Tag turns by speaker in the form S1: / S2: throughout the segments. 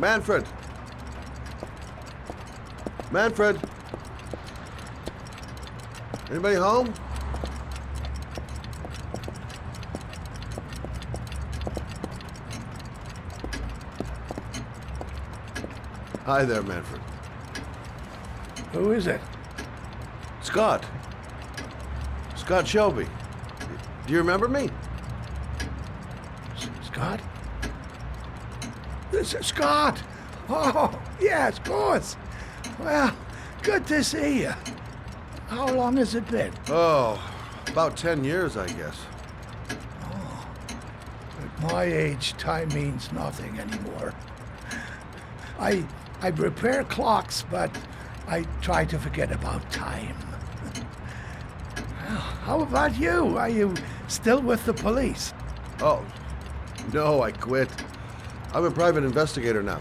S1: Manfred! Manfred! Anybody home? Hi there, Manfred.
S2: Who is it?
S1: Scott. Scott Shelby. Do you remember me?
S2: Scott? This is Scott! Oh, yes, of course. Well, good to see you. How long has it been?
S1: Oh, about 10 years, I guess.
S2: At my age, time means nothing anymore. I repair clocks, but I try to forget about time. Well, how about you? Are you still with the police?
S1: Oh, no, I quit. I'm a private investigator now.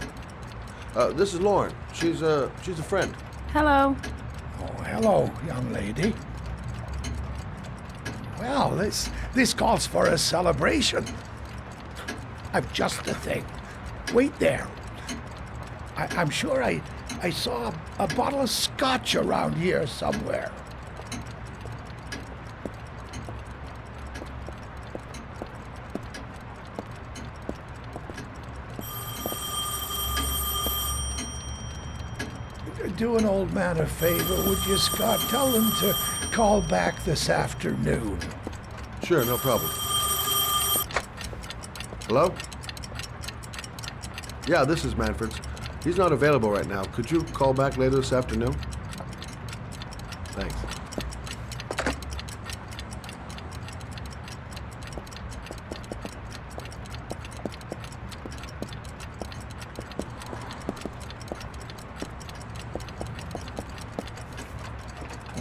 S1: This is Lauren. She's a friend.
S3: Hello.
S2: Oh, hello, young lady. Well, this calls for a celebration. I've just the thing. Wait there. I'm sure I saw a bottle of scotch around here somewhere. Do an old man a favor, would you, Scott? Tell them to call back this afternoon.
S1: Sure, no problem. Hello? Yeah, this is Manfred's. He's not available right now. Could you call back later this afternoon? Thanks.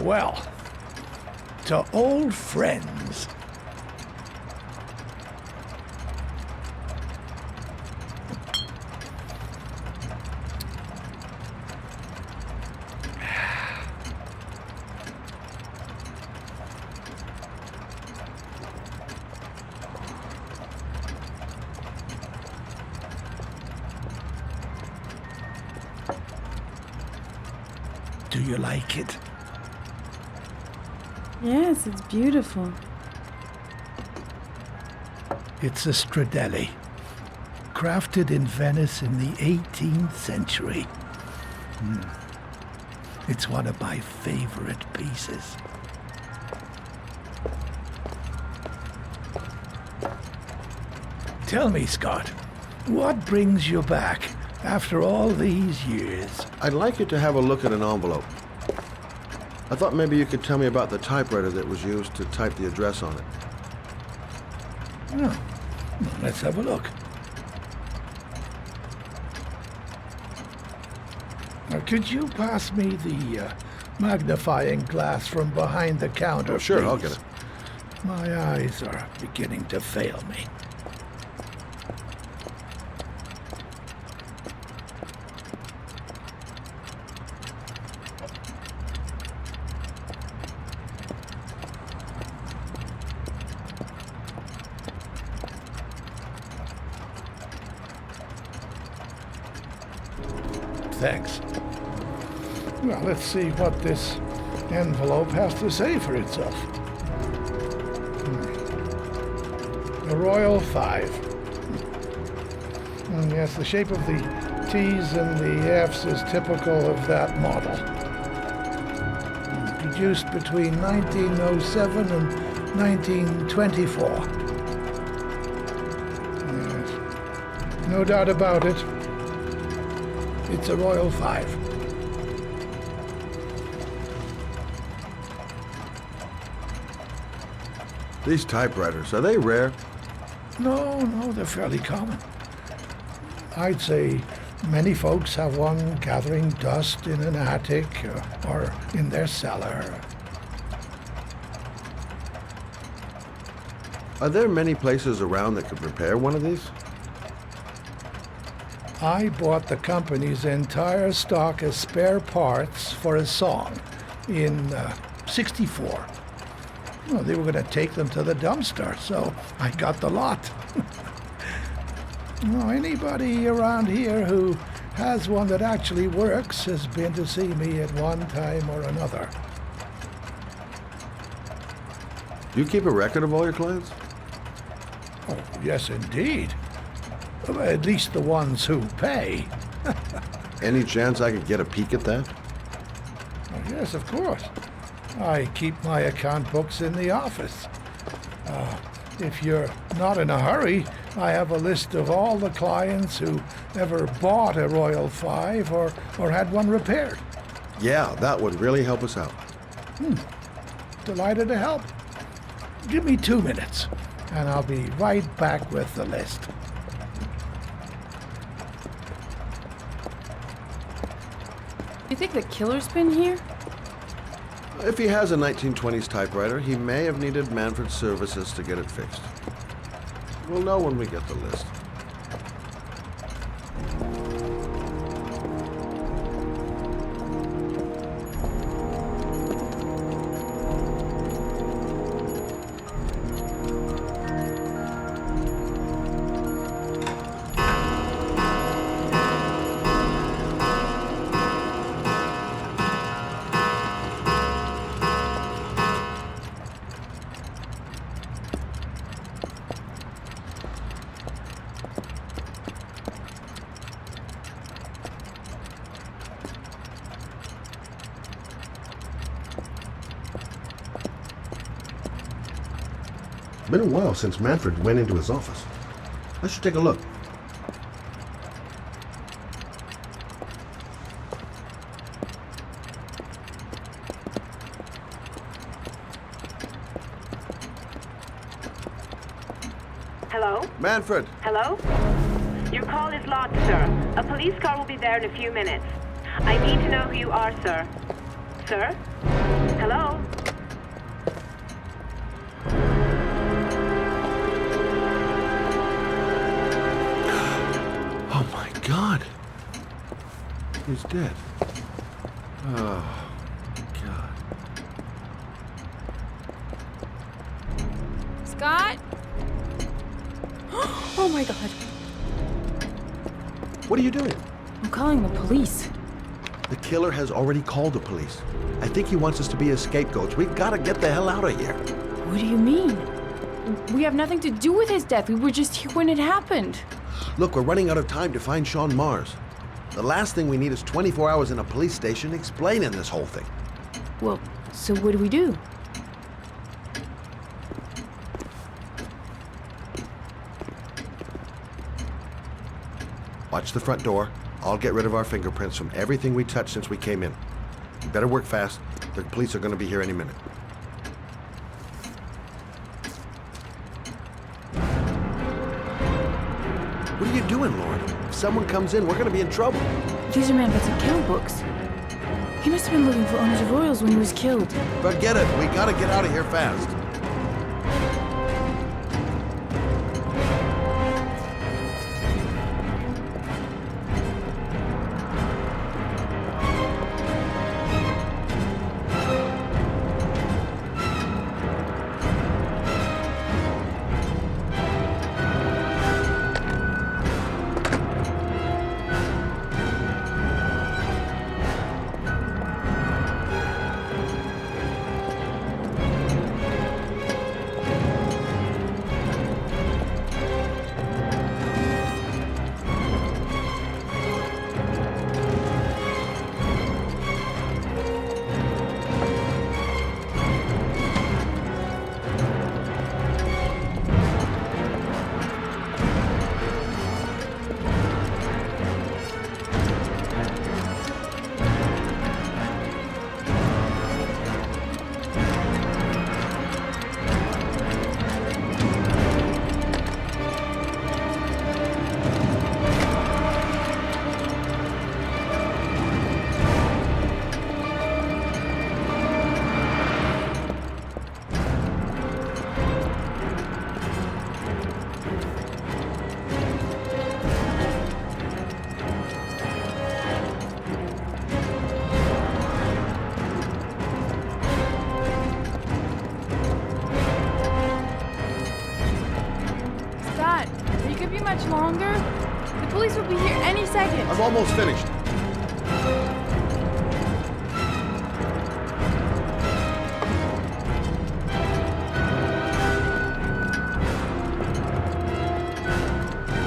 S2: Well, to old friends. Do you like it?
S3: Yes, it's beautiful.
S2: It's a Stradelli, crafted in Venice in the 18th century. It's one of my favorite pieces. Tell me, Scott, what brings you back after all these years?
S1: I'd like you to have a look at an envelope. I thought maybe you could tell me about the typewriter that was used to type the address on it.
S2: Oh, well, let's have a look. Now, could you pass me the magnifying glass from behind the counter,
S1: Sure,
S2: please?
S1: I'll get it.
S2: My eyes are beginning to fail me. Thanks. Well, let's see what this envelope has to say for itself. The Royal 5. Yes, the shape of the T's and the F's is typical of that model. Produced between 1907 and 1924. Yes. No doubt about it. It's a Royal 5.
S1: These typewriters, are they rare?
S2: No, they're fairly common. I'd say many folks have one gathering dust in an attic or in their cellar.
S1: Are there many places around that could repair one of these?
S2: I bought the company's entire stock of spare parts for a song in '64. Well, they were going to take them to the dumpster, so I got the lot. Well, anybody around here who has one that actually works has been to see me at one time or another.
S1: Do you keep a record of all your clients?
S2: Oh, yes, indeed. At least the ones who pay.
S1: Any chance I could get a peek at that?
S2: Oh, yes, of course. I keep my account books in the office. If you're not in a hurry, I have a list of all the clients who ever bought a Royal 5 or had one repaired.
S1: Yeah, that would really help us out.
S2: Delighted to help. Give me 2 minutes, and I'll be right back with the list.
S3: You think the killer's been here?
S1: If he has a 1920s typewriter, he may have needed Manfred's services to get it fixed. We'll know when we get the list. Been a while since Manfred went into his office. I should take a look.
S4: Hello?
S1: Manfred!
S4: Hello? Your call is logged, sir. A police car will be there in a few minutes. I need to know who you are, sir. Sir? Hello?
S1: Oh my God! He's dead. Oh, God.
S3: Scott? Oh my God.
S1: What are you doing?
S3: I'm calling the police.
S1: The killer has already called the police. I think he wants us to be his scapegoats. We've got to get the hell out of here.
S3: What do you mean? We have nothing to do with his death. We were just here when it happened.
S1: Look, we're running out of time to find Sean Mars. The last thing we need is 24 hours in a police station explaining this whole thing.
S3: Well, so what do we do?
S1: Watch the front door. I'll get rid of our fingerprints from everything we touched since we came in. You better work fast. The police are going to be here any minute. What are you doing, Lauren? If someone comes in, we're going to be in trouble.
S3: These are Manfred's account books. He must have been looking for owners of Royals when he was killed.
S1: Forget it. We got to get out of here fast.
S3: Scott, are you gonna be much longer? The police will be here any second.
S1: I'm almost finished.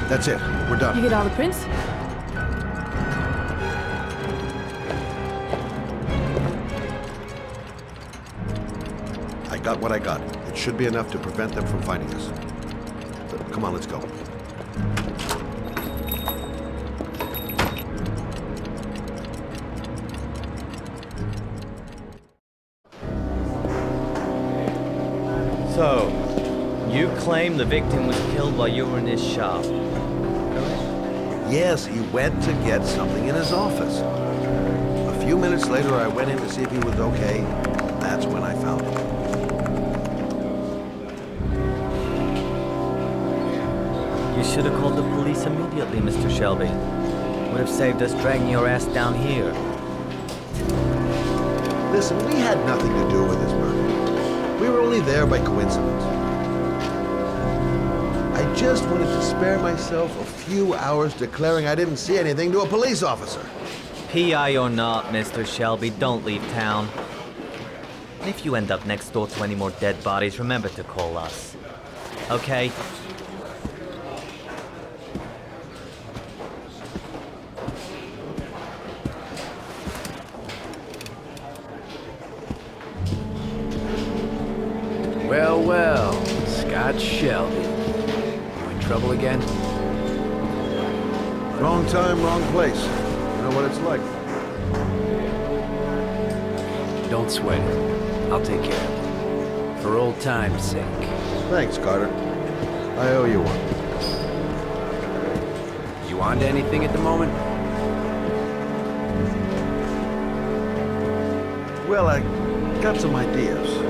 S1: That's it. We're done.
S3: You get all the prints?
S1: I got what I got. It should be enough to prevent them from finding us. Come on, let's go.
S5: So, you claim the victim was killed while you were in his shop.
S1: Yes, he went to get something in his office. A few minutes later, I went in to see if he was okay. That's when I found him.
S5: You should have called the police immediately, Mr. Shelby. Would have saved us dragging your ass down here.
S1: Listen, we had nothing to do with this murder. We were only there by coincidence. I just wanted to spare myself a few hours declaring I didn't see anything to a police officer.
S5: PI or not, Mr. Shelby, don't leave town. And if you end up next door to any more dead bodies, remember to call us. Okay?
S6: Well, well, Scott Shelby. You in trouble again?
S1: Wrong time, wrong place. You know what it's like.
S6: Don't sweat it. I'll take care of it. For old time's sake.
S1: Thanks, Carter. I owe you one.
S6: You on to anything at the moment?
S1: Well, I got some ideas.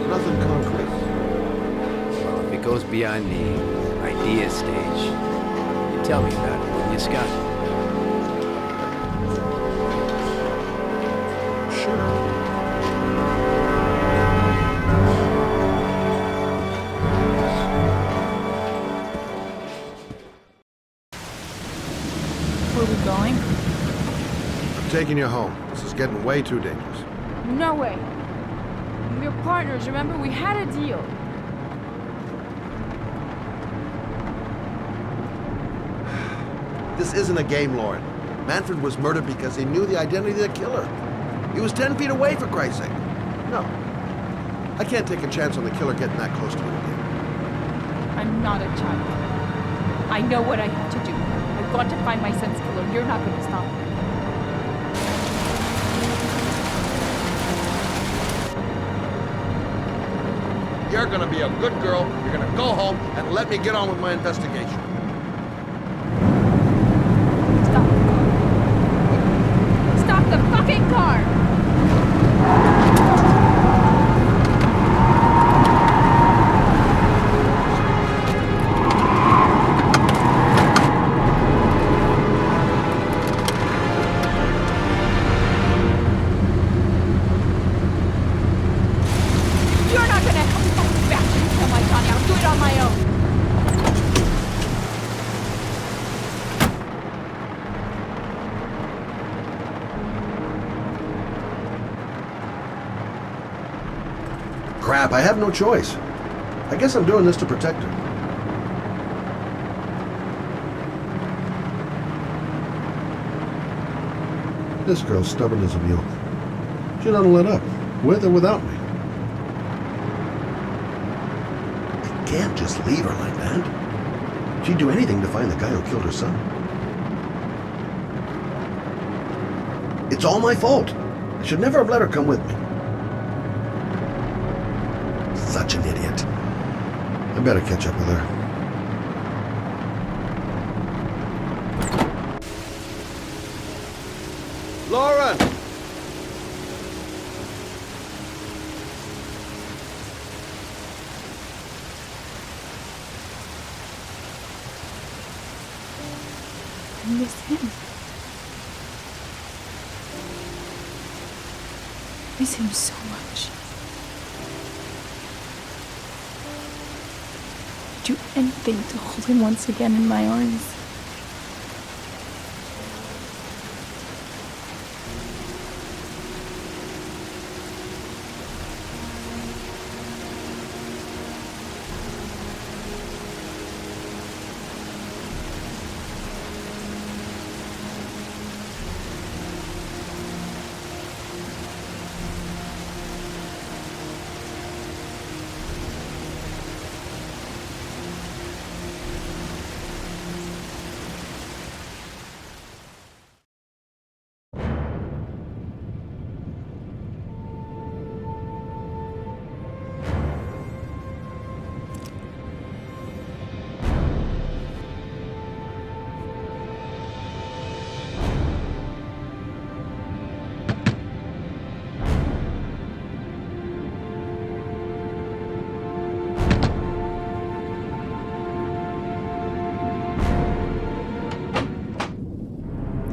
S1: Nothing concrete.
S6: Well, if it goes beyond the idea stage, you tell me about it, wouldn't you, Scott?
S1: Sure.
S3: Where are we going?
S1: I'm taking you home. This is getting way too dangerous.
S3: No way. We're partners, remember? We had a deal.
S1: This isn't a game, Lauren. Manfred was murdered because he knew the identity of the killer. He was 10 feet away, for Christ's sake. No. I can't take a chance on the killer getting that close to me again.
S3: I'm not a child. I know what I have to do. I've got to find my son's killer. You're not going to stop me.
S1: You're gonna be a good girl. You're gonna go home and let me get on with my investigation.
S3: Stop. Stop the fucking car! You're not gonna help me find the bastard who killed my Johnny. I'll do it on my own.
S1: Crap, I have no choice. I guess I'm doing this to protect her. This girl's stubborn as a mule. She doesn't let up, with or without me. I can't just leave her like that. She'd do anything to find the guy who killed her son. It's all my fault. I should never have let her come with me. Such an idiot. I better catch up with her. Lauren!
S3: I miss him. I miss him so much. I'd do anything to hold him once again in my arms.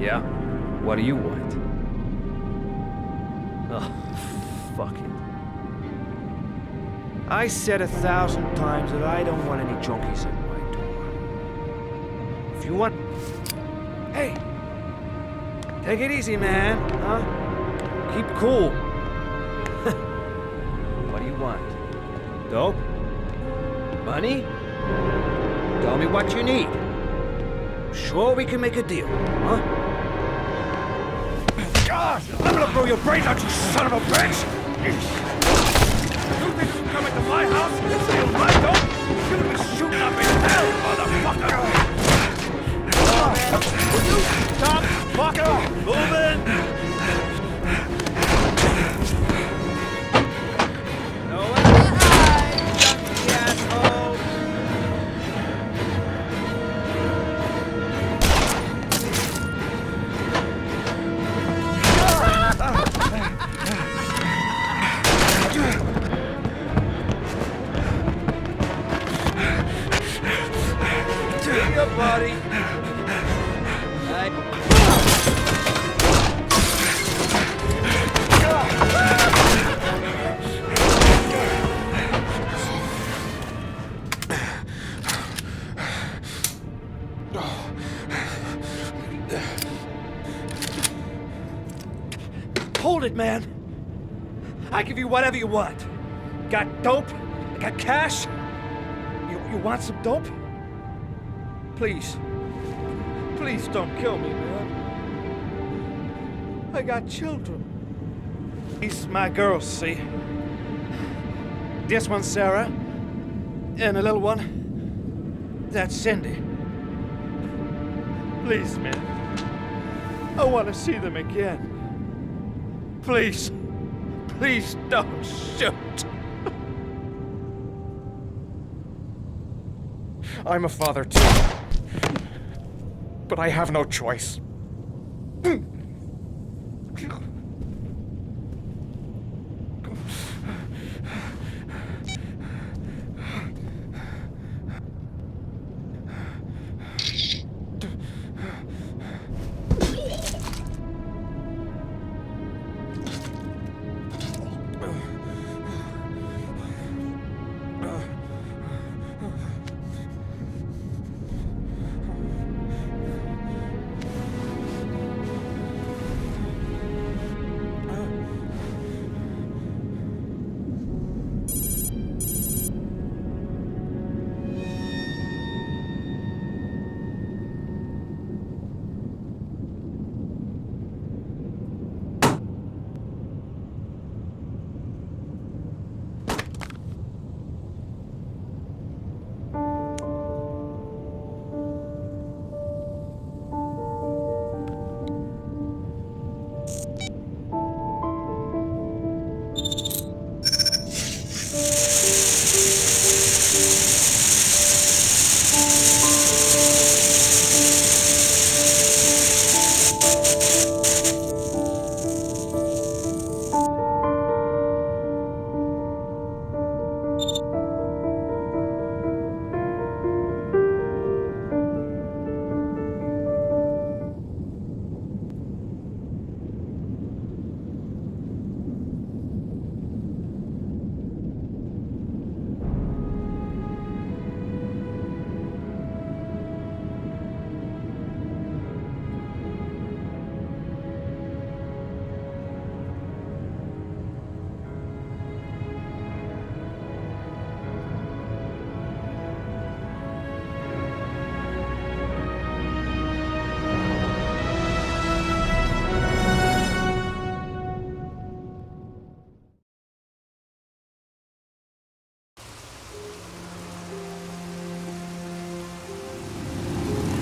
S6: Yeah? What do you want?
S7: Oh, fuck it. I said 1,000 times that I don't want any junkies at my door. If you want... Hey! Take it easy, man, huh? Keep cool. What do you want? Dope? Money? Tell me what you need. Sure we can make a deal, huh? God, I'm gonna blow your brains out, you son of a bitch! You think you can come into my house and steal my dope? You're gonna be shooting up in hell, motherfucker! Will you stop fucking moving? No one hide, junkie asshole! Your body. Hold it, man. I give you whatever you want. Got dope? Got cash? You want some dope? Please. Please don't kill me, man. I got children. These my girls, see? This one's Sarah. And the little one, that's Cindy. Please, man. I want to see them again. Please. Please don't shoot. I'm a father too. But I have no choice.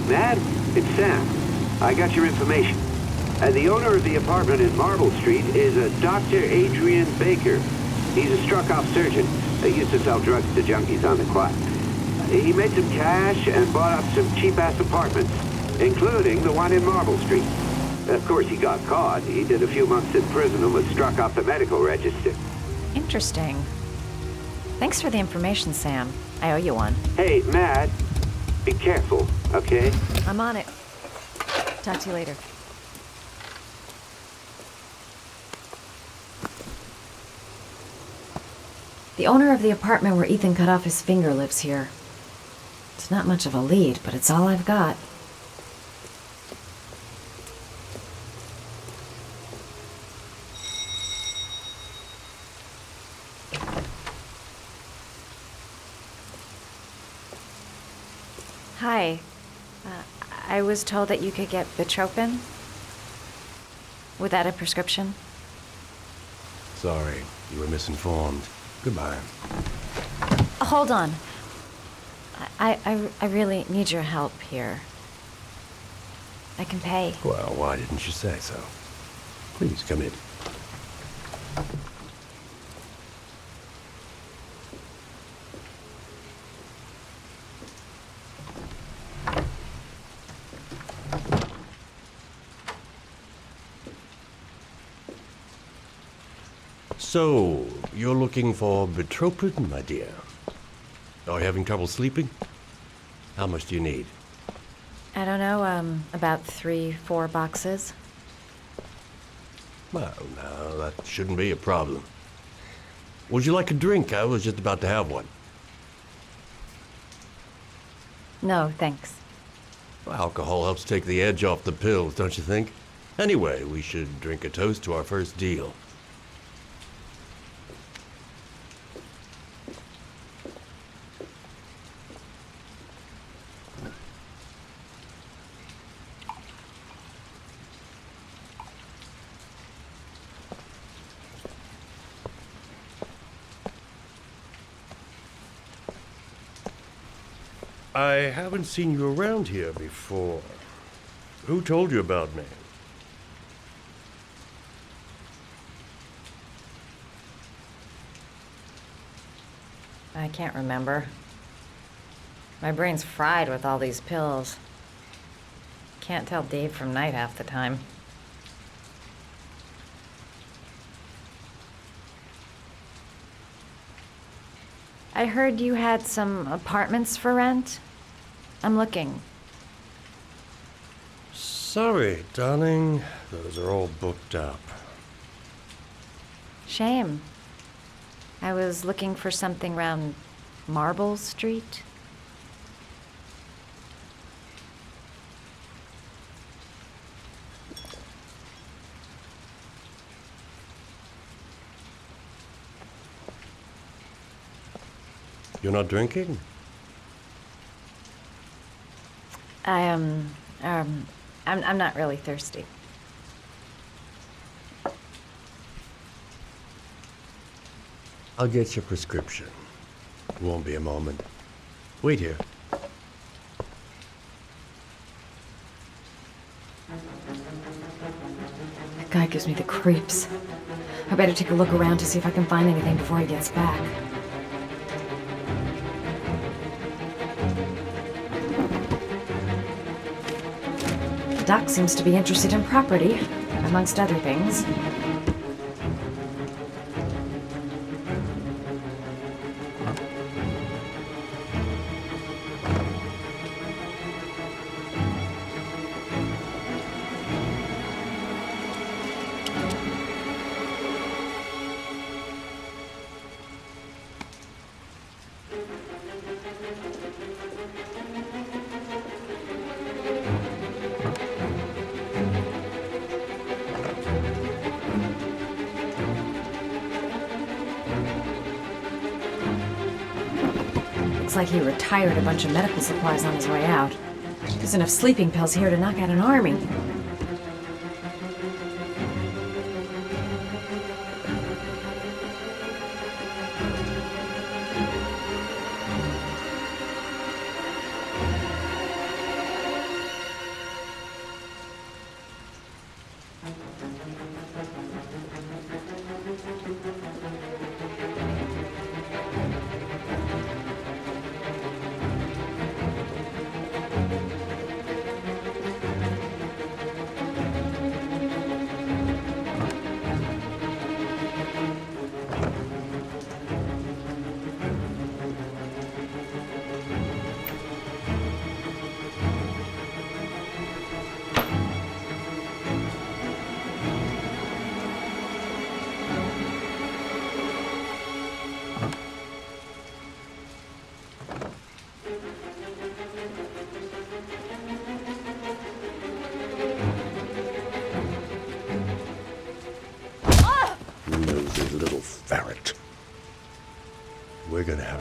S8: Matt, it's Sam. I got your information. The owner of the apartment in Marble Street is a Dr. Adrian Baker. He's a struck-off surgeon. He used to sell drugs to junkies on the quiet. He made some cash and bought up some cheap-ass apartments, including the one in Marble Street. Of course, he got caught. He did a few months in prison and was struck off the medical register.
S9: Interesting. Thanks for the information, Sam. I owe you one.
S8: Hey, Matt, be careful, okay?
S9: I'm on it. Talk to you later. The owner of the apartment where Ethan cut off his finger lives here. It's not much of a lead, but it's all I've got. Hi. I was told that you could get Bitropin. Without a prescription?
S10: Sorry, you were misinformed. Goodbye.
S9: Hold on. I really need your help here. I can pay.
S10: Well, why didn't you say so? Please, come in. So, you're looking for Bitropin, my dear? Are you having trouble sleeping? How much do you need?
S9: I don't know, about 3-4 boxes.
S10: Well, no, that shouldn't be a problem. Would you like a drink? I was just about to have one.
S9: No, thanks.
S10: Well, alcohol helps take the edge off the pills, don't you think? Anyway, we should drink a toast to our first deal. I haven't seen you around here before. Who told you about me?
S9: I can't remember. My brain's fried with all these pills. Can't tell day from night half the time. I heard you had some apartments for rent. I'm looking.
S10: Sorry, darling. Those are all booked up.
S9: Shame. I was looking for something around Marble Street.
S10: You're not drinking?
S9: I'm not really thirsty.
S10: I'll get your prescription. Won't be a moment. Wait here.
S9: That guy gives me the creeps. I better take a look around to see if I can find anything before he gets back. Doc seems to be interested in property, amongst other things. Looks like he retired a bunch of medical supplies on his way out. There's enough sleeping pills here to knock out an army.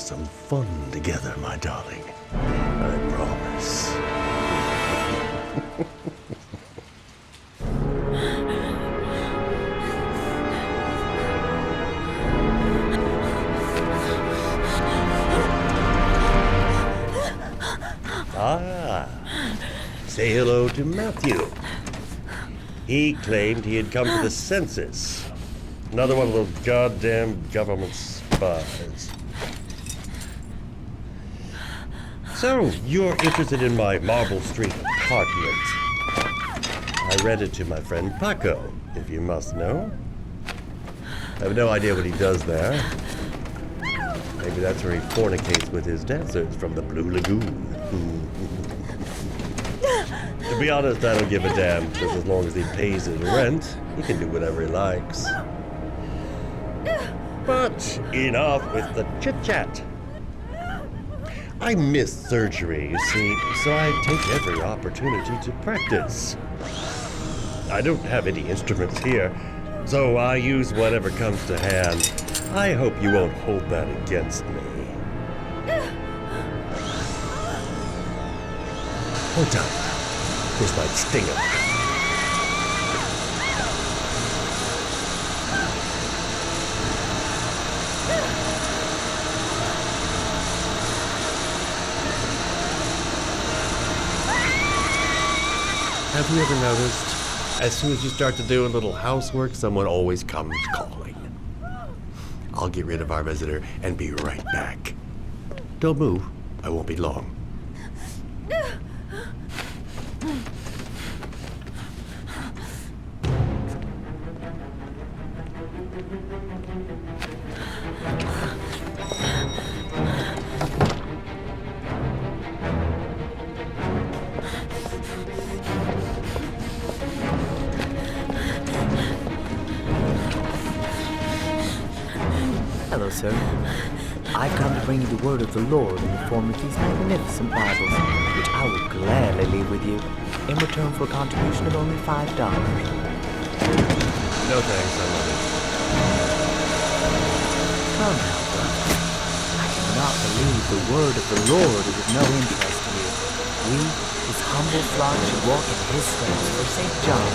S10: some fun together, my darling. I promise. Say hello to Matthew. He claimed he had come to the census. Another one of those goddamn government spies. So, you're interested in my Marble Street apartment. I rent it to my friend Paco, if you must know. I have no idea what he does there. Maybe that's where he fornicates with his dancers from the Blue Lagoon. To be honest, I don't give a damn, because as long as he pays his rent, he can do whatever he likes. But enough with the chit-chat. I miss surgery, you see, so I take every opportunity to practice. I don't have any instruments here, so I use whatever comes to hand. I hope you won't hold that against me. Hold on. This might sting him. Have you ever noticed, as soon as you start to do a little housework, someone always comes calling? I'll get rid of our visitor and be right back. Don't move. I won't be long.
S11: Hello, sir. I come to bring you the word of the Lord in the form of these magnificent Bibles, which I will gladly leave with you in return for a contribution of only $5.
S10: No thanks, I love it.
S11: Come now, brother. I cannot believe the word of the Lord is of no interest to you. We, his humble flock, should walk in his steps for St. John.